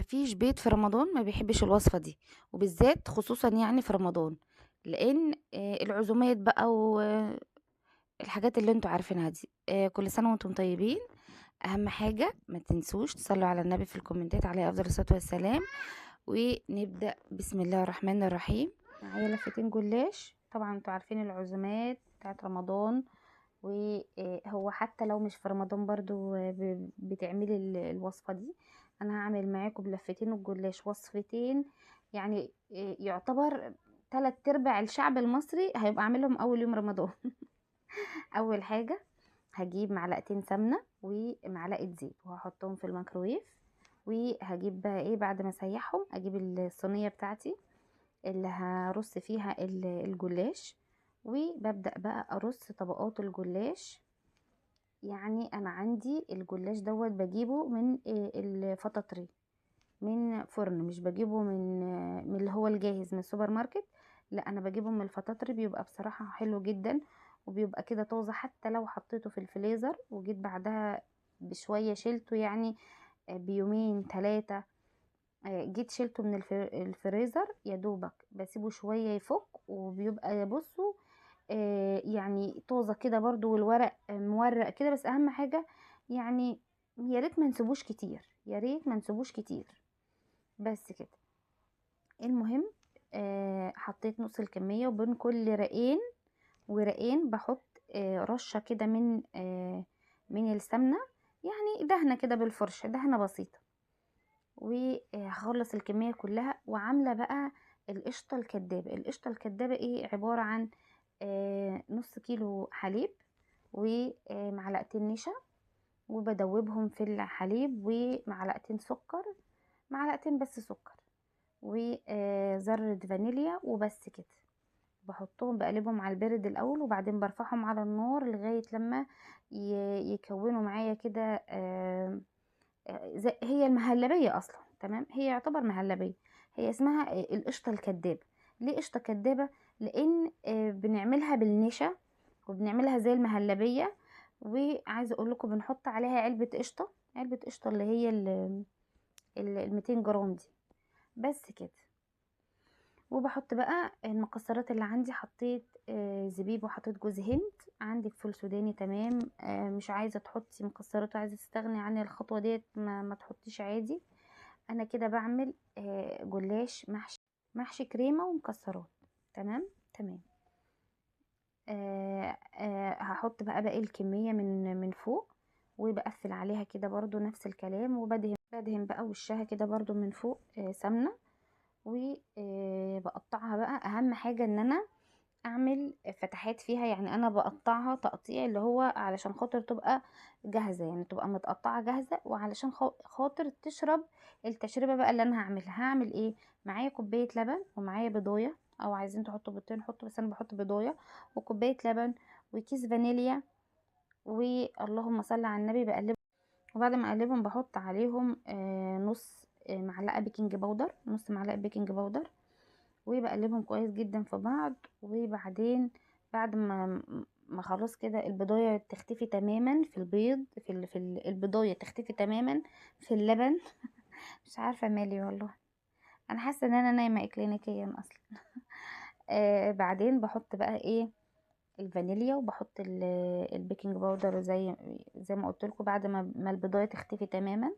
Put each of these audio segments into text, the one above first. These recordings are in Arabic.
فيش بيت في رمضان ما بيحبش الوصفة دي، وبالذات خصوصًا يعني في رمضان، لإن العزومات بقى والحاجات اللي أنتم عارفينها دي. كل سنة وأنتم طيبين. أهم حاجة ما تنسوش تصلّوا على النبي في الكومنتات عليه أفضل الصلاة والسلام. ونبدأ بسم الله الرحمن الرحيم. معايا لفتين جلاش، طبعًا أنتم عارفين العزومات بتاعة رمضان، وهو حتى لو مش في رمضان برضه بتعملي الوصفة دي. أنا هاعمل معاكم بلفتين الجلاش وصفتين، يعني يعتبر 3/4 الشعب المصري هيبقى عاملهم أول يوم رمضان. أول حاجة هاجيب معلقتين سمنة ومعلقة زيت وهاحطهم في الميكروويف، وهاجيب بقى إيه بعد ما أسيّحهم، أجيب الصينية بتاعتي اللي هارُص فيها الجلاش، وبابدأ بقى أرُص طبقات الجلاش. يعني أنا عندي الجلاش دوّة باجيبه من الفطاطري، من فرن، مش باجيبه من اللي هو الجاهز من السوبر ماركت. لأ، أنا باجيبه من الفطاطري، بيبقى بصراحة حلو جدًا، وبيبقى كده طازة حتى لو حطيته في الفريزر وجيت بعدها بشوية شِلته، يعني بيومين 3، جيت شِلته من الفريزر يا دوبك باسيبه شوية يفُك وبيبقى بُصّوا يعني طازة كده برضه، والورق مورق كده. بس أهم حاجة يعني يا ريت ما نسيبوش كتير، يا ريت ما نسيبوش كتير. بس كده. المهم حطيت نُص الكمية، وبين كل رقين ورقين باحط رشة كده من السمنة، يعني دهنة كده بالفرشة، دهنة بسيطة. وهاخلّص الكمية كلّها، وعاملة بقى القشطة الكدّابة. القشطة الكدّابة إيه، عبارة عن نُص كيلو حليب ومعلقتين نشا، وبادوّبهم في الحليب، ومعلقتين سكر، معلقتين بس سكر، ذرة فانيليا وبس كده. باحطهم باقلبهم على البارد الأول، وبعدين بارفعهم على النار لغاية لمّا يكوّنوا معايا كده هي المهلبية أصلًا، تمام، هي يعتبر مهلبية، هي اسمها القشطة الكدّابة. ليه قشطة كدّابة؟ لإن بنعملها بالنشا، وبنعملها زي المهلبية، وعايزة أقول لكم بنحط عليها علبة قشطة، علبة قشطة اللي هي ال200 جرام دي، بس كده. وباحط بقى المكسرات اللي عندي، حطيت زبيب وحطيت جوز هند، عندك فول سوداني تمام، مش عايزة تحطي مكسرات وعايزة تستغني عن الخطوة ديّة ما تحطيش عادي. أنا كده باعمل جلاش محشي كريمة ومكسرات، تمام، تمام. هاحط بقى باقي الكمية من فوق، وباقفّل عليها كده برضه نفس الكلام، بادهن بقى وشّها كده برضه من فوق سمنة، باقطّعها بقى. أهم حاجة إن أنا أعمل فتحات فيها، يعني أنا باقطّعها تقطيع اللي هو علشان خاطر تبقى جاهزة، يعني تبقى متقطّعة جاهزة، وعلشان خاطر تشرب التشريبة بقى اللي أنا هاعملها. هاعمل إيه، معايا كوباية لبن، ومعايا بيضاية، أو عايزين تحطّوا بيضتين حطّوا، بس أنا باحط بيضاية وكوباية لبن وكيس فانيليا، واللهم صل على النبي، باقلّبهم. وبعد ما أقلّبهم باحط عليهم نُص معلقة بيكنج باودر، نُص معلقة بيكنج باودر، وباقلّبهم كويس جدًا في بعض. وبعدين بعد ما خلاص كده البضاية تختفي تمامًا في البيض، البضاية تختفي تمامًا في اللبن. مش عارفة مالي والله، أنا حاسة إن أنا نايمة إكلينيكيًا أصلًا. بعدين باحط بقى إيه، الفانيليا، وباحط البيكنج باودر زي ما قُلت لكم بعد ما البضاية تختفي تمامًا،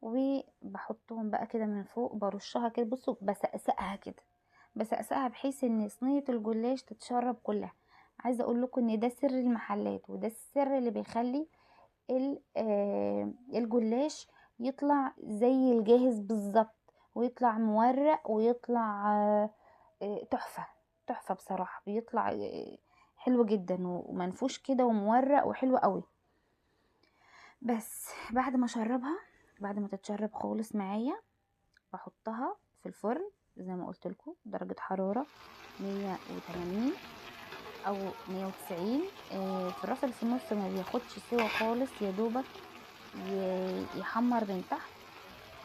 وباحطهم بقى كده من فوق، بارشها كده، بصوا بسقسقها كده، بسقسقها بحيث ان صينية الجلاش تتشرب كلها. عايزة اقول لكم ان ده سر المحلات، وده السر اللي بيخلي الجلاش يطلع زي الجاهز بالظبط، ويطلع مورق، ويطلع تحفة، تحفة بصراحة. بيطلع حلو جدا ومنفوش كده ومورق وحلو قوي. بس بعد ما تتشرب خالص معايا، باحطها في الفرن زي ما قلت لكم، درجة حرارة 180 او 190. في الراس اللي في النص ما بياخدش سوا خالص، يا دوبك يحمر من تحت،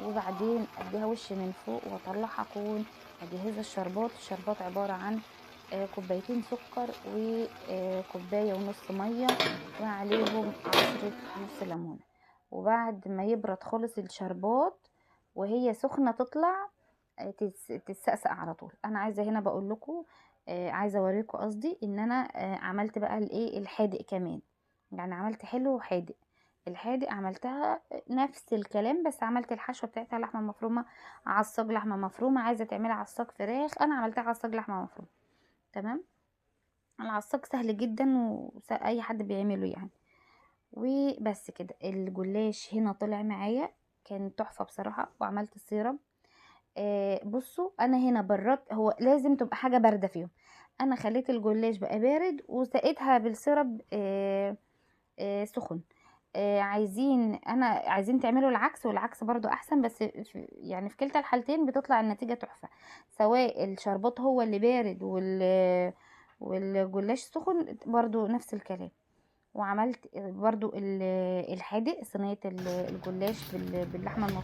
وبعدين اديها وش من فوق واطلعها، اكون مجهزه الشربات عباره عن كوبايتين سكر وكوبايه ونص ميه، وعليهم عصره نص ليمونه. وبعد ما يبرد خالص الشربات، وهي سخنة تطلع تتسقسق على طول. انا عايزة هنا بقول لكم، عايزة اوريكم قصدي ان انا عملت بقى الايه الحادق كمان، يعني عملت حلو وحادق. الحادق عملتها نفس الكلام، بس عملت الحشوة بتاعتها لحمة مفرومة، عصاج لحمة مفرومة. عايزة تعملي عصاج فراخ، انا عملتها عصاج لحمة مفرومة. تمام. العصاج سهل جدا واي حد بيعمله يعني. وبس كده، الجلاش هنا طلع معايا كان تحفة بصراحة. وعملت السيرم. بصوا انا هنا بردت، هو لازم تبقى حاجة باردة فيهم. انا خليت الجلاش بقى بارد وسقيتها بالسيرب سخن. عايزين تعملوا العكس، والعكس برضو احسن، بس يعني في كلتا الحالتين بتطلع النتيجة تحفة. سواء الشربات هو اللي بارد والجلاش سخن برضو نفس الكلام. وعملت برضو الحادق، صينية الجلاش باللحمة المفرومة.